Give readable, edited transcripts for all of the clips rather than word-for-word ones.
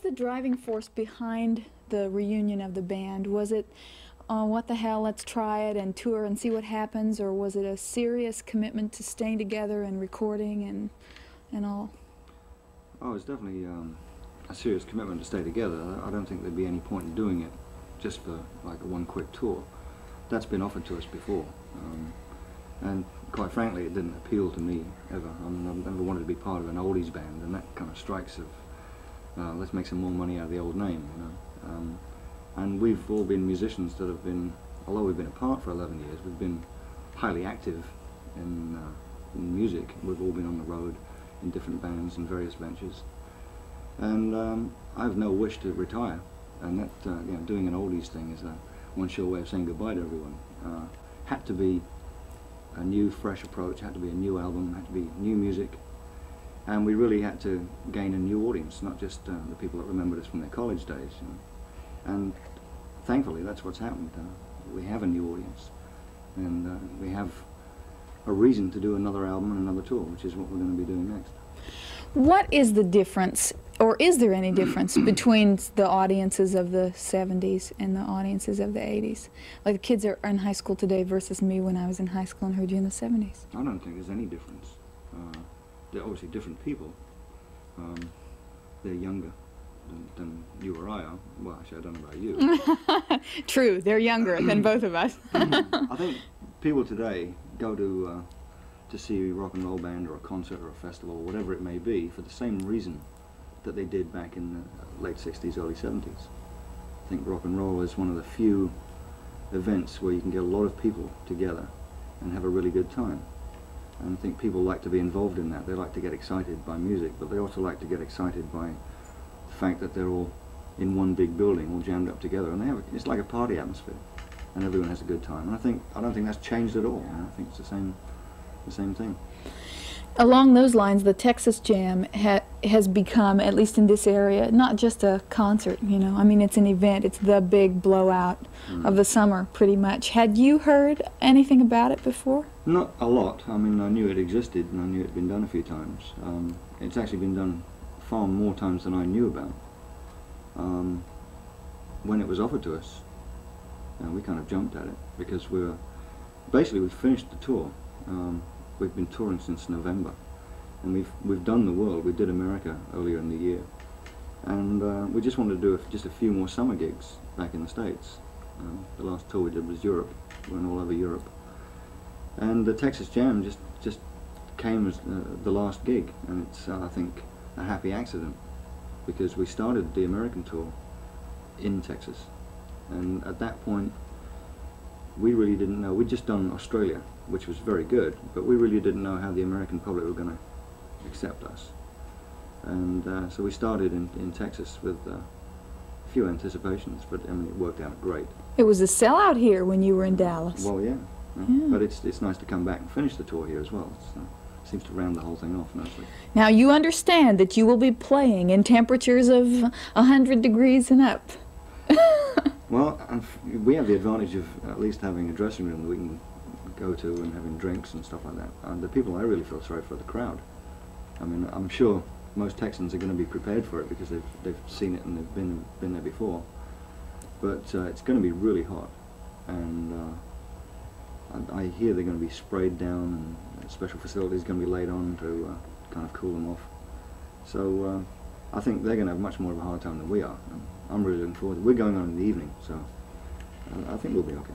the driving force behind the reunion of the band? Was it, what the hell, let's try it and tour and see what happens, or was it a serious commitment to staying together and recording and all? Oh, it's definitely a serious commitment to stay together. I don't think there'd be any point in doing it just for like a one quick tour. That's been offered to us before, and quite frankly, it didn't appeal to me ever. I've never wanted to be part of an oldies band, and that kind of strikes of let's make some more money out of the old name, you know. And we've all been musicians that have been, although we've been apart for 11 years, we've been highly active in music. We've all been on the road in different bands and various ventures. And I have no wish to retire, and that you know, doing an oldies thing is one sure way of saying goodbye to everyone. Had to be a new, fresh approach, had to be a new album, had to be new music, and we really had to gain a new audience, not just the people that remembered us from their college days. You know. And thankfully, that's what's happened. We have a new audience, and we have a reason to do another album and another tour, which is what we're going to be doing next. What is the difference, or is there any difference between the audiences of the 70s and the audiences of the 80s? Like the kids are in high school today versus me when I was in high school and heard you in the 70s. I don't think there's any difference. They're obviously different people. They're younger than you or I are. Well, actually, I don't know about you. True, they're younger than both of us. I think people today go to see a rock and roll band or a concert or a festival or whatever it may be for the same reason that they did back in the late 60s, early 70s. I think rock and roll is one of the few events where you can get a lot of people together and have a really good time. And I think people like to be involved in that. They like to get excited by music, but they also like to get excited by the fact that they're all in one big building, all jammed up together, and it's like a party atmosphere, and everyone has a good time. And I don't think that's changed at all. I think it's the same thing. Along those lines, the Texas Jam has become, at least in this area, not just a concert, you know. I mean, it's an event. It's the big blowout of the summer, pretty much. Had you heard anything about it before? Not a lot. I mean, I knew it existed, and I knew it had been done a few times. It's actually been done far more times than I knew about. When it was offered to us, we kind of jumped at it, because we finished the tour. We've been touring since November, and we've done the world. We did America earlier in the year, and we just wanted to do just a few more summer gigs back in the States. The last tour we did was Europe. We went all over Europe, and the Texas Jam just came as the last gig, and it's I think a happy accident, because we started the American tour in Texas, and at that point we really didn't know. We'd just done Australia, which was very good, but we really didn't know how the American public were going to accept us. And so we started in Texas with a few anticipations, but I mean, it worked out great. It was a sellout here when you were in Dallas. Well, yeah. But it's nice to come back and finish the tour here as well. It seems to round the whole thing off nicely. Now, you understand that you will be playing in temperatures of 100 degrees and up. Well, we have the advantage of at least having a dressing room that we can go to and having drinks and stuff like that. And the people, I really feel sorry for the crowd. I mean, I'm sure most Texans are going to be prepared for it because they've seen it and they've been there before. But it's going to be really hot, and I hear they're going to be sprayed down, and special facilities are going to be laid on to kind of cool them off. So I think they're going to have much more of a hard time than we are. I'm really looking forward to it. We're going on in the evening, so I think we'll be okay.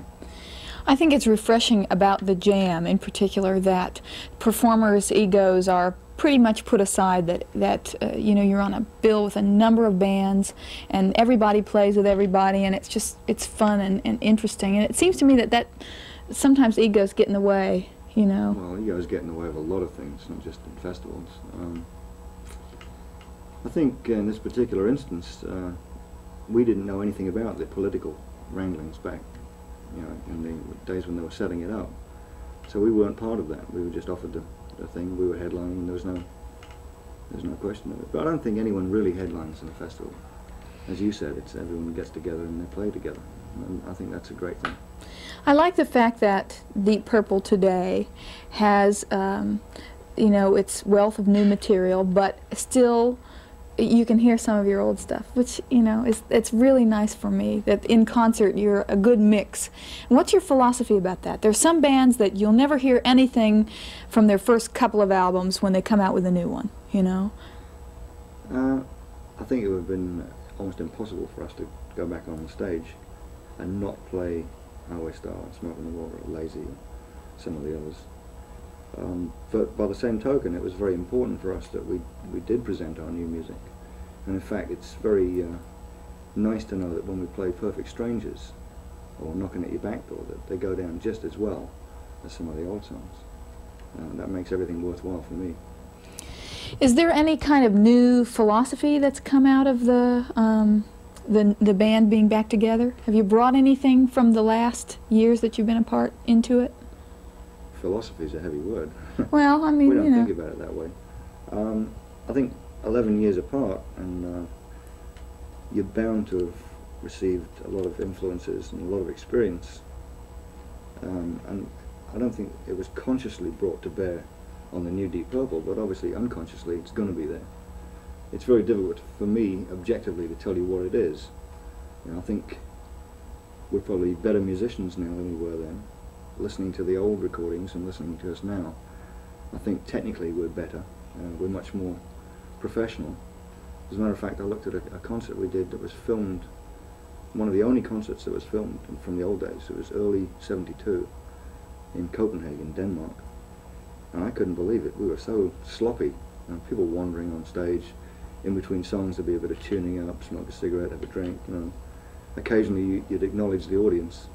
I think it's refreshing about the Jam in particular that performers' egos are pretty much put aside, that you know, you're on a bill with a number of bands and everybody plays with everybody, and it's fun and interesting, and it seems to me that sometimes egos get in the way, you know. Well, egos get in the way of a lot of things, not just in festivals. I think in this particular instance we didn't know anything about the political wranglings back, you know, in the days when they were setting it up. So we weren't part of that. We were just offered the thing. We were headlining, and there was no question of it. But I don't think anyone really headlines in a festival. As you said, it's everyone gets together and they play together. And I think that's a great thing. I like the fact that Deep Purple today has, you know, its wealth of new material, but still you can hear some of your old stuff, which, you know, it's really nice for me that in concert you're a good mix. And what's your philosophy about that? There's some bands that you'll never hear anything from their first couple of albums when they come out with a new one, you know? I think it would have been almost impossible for us to go back on the stage and not play Highway Star, Smoke on the Water, or Lazy, or some of the others. But by the same token, it was very important for us that we did present our new music. And in fact, it's very nice to know that when we play Perfect Strangers or Knocking at Your Back Door, that they go down just as well as some of the old songs. That makes everything worthwhile for me. Is there any kind of new philosophy that's come out of the band being back together? Have you brought anything from the last years that you've been apart into it? Philosophy is a heavy word. Well, I mean, we don't you know. think about it that way. I think 11 years apart, and you're bound to have received a lot of influences and a lot of experience. And I don't think it was consciously brought to bear on the new Deep Purple, but obviously unconsciously it's going to be there. It's very difficult for me, objectively, to tell you what it is. You know, I think we're probably better musicians now than we were then. Listening to the old recordings and listening to us now, I think technically we're better. We're much more professional. As a matter of fact, I looked at a concert we did that was filmed, one of the only concerts that was filmed from the old days. It was early '72 in Copenhagen, Denmark. And I couldn't believe it. We were so sloppy. You know, people wandering on stage. In between songs there'd be a bit of tuning up, smoke a cigarette, have a drink, you know. Occasionally you'd acknowledge the audience.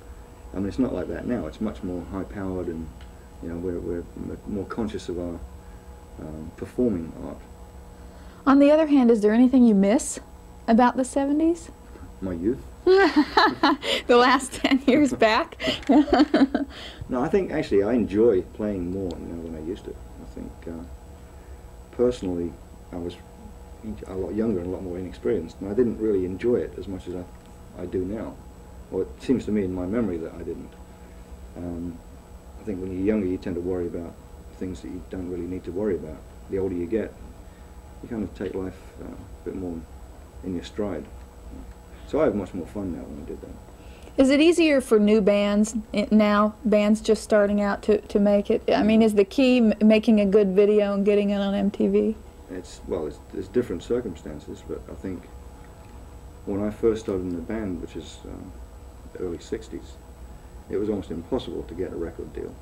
I mean, it's not like that now. It's much more high-powered, and you know, we're more conscious of our performing art. On the other hand, is there anything you miss about the 70s? My youth? The last 10 years back? No, I think actually I enjoy playing more now than I used to. I think personally I was a lot younger and a lot more inexperienced, and I didn't really enjoy it as much as I do now. Well, it seems to me in my memory that I didn't. I think when you're younger you tend to worry about things that you don't really need to worry about. The older you get, you kind of take life a bit more in your stride. So I have much more fun now than I did then. Is it easier for new bands now, bands just starting out, to make it? I mean, is the key making a good video and getting it on MTV? Well, there's different circumstances, but I think when I first started in the band, which is the early '60s, it was almost impossible to get a record deal.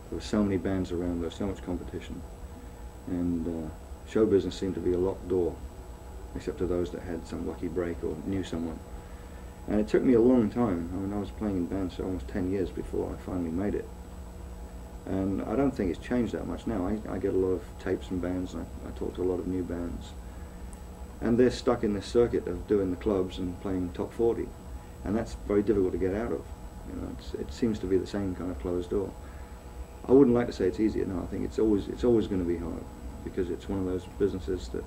There were so many bands around, there was so much competition, and show business seemed to be a locked door, except to those that had some lucky break or knew someone. And it took me a long time. I mean, I was playing in bands for almost 10 years before I finally made it. And I don't think it's changed that much now. I get a lot of tapes from bands, and I talk to a lot of new bands. And they're stuck in this circuit of doing the clubs and playing top 40. And that's very difficult to get out of. You know, it seems to be the same kind of closed door. I wouldn't like to say it's easier. No, I think it's always going to be hard, because it's one of those businesses that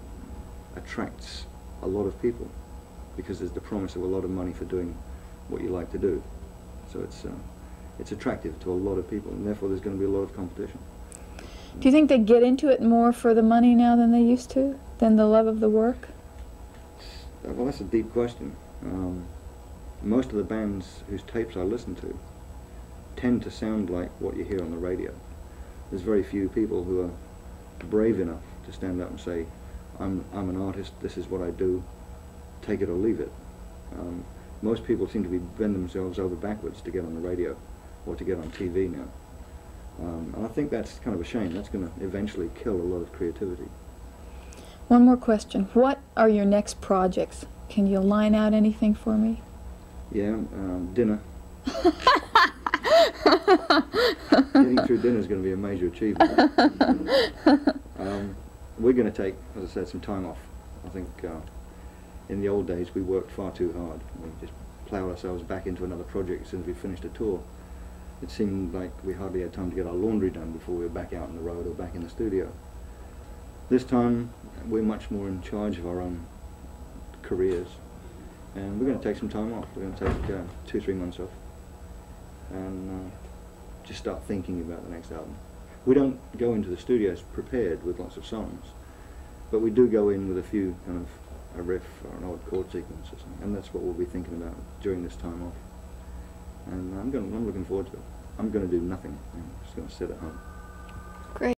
attracts a lot of people, because there's the promise of a lot of money for doing what you like to do. So it's attractive to a lot of people, and therefore there's going to be a lot of competition. Do you think they get into it more for the money now than they used to, than the love of the work? Well, that's a deep question. Most of the bands whose tapes I listen to tend to sound like what you hear on the radio. There's very few people who are brave enough to stand up and say, I'm an artist, this is what I do, take it or leave it. Most people seem to be bend themselves over backwards to get on the radio or to get on TV now. And I think that's kind of a shame. That's going to eventually kill a lot of creativity. One more question. What are your next projects? Can you line out anything for me? Yeah, dinner. Getting through dinner is going to be a major achievement. We're going to take, as I said, some time off. I think in the old days we worked far too hard. We just ploughed ourselves back into another project as soon as we finished a tour. It seemed like we hardly had time to get our laundry done before we were back out on the road or back in the studio. This time we're much more in charge of our own careers, and we're going to take some time off. We're going to take 2-3 months off and just start thinking about the next album. We don't go into the studios prepared with lots of songs, but we do go in with a few kind of a riff or an odd chord sequence or something, and that's what we'll be thinking about during this time off. And I'm looking forward to it. I'm going to do nothing. I'm just going to sit at home. Great.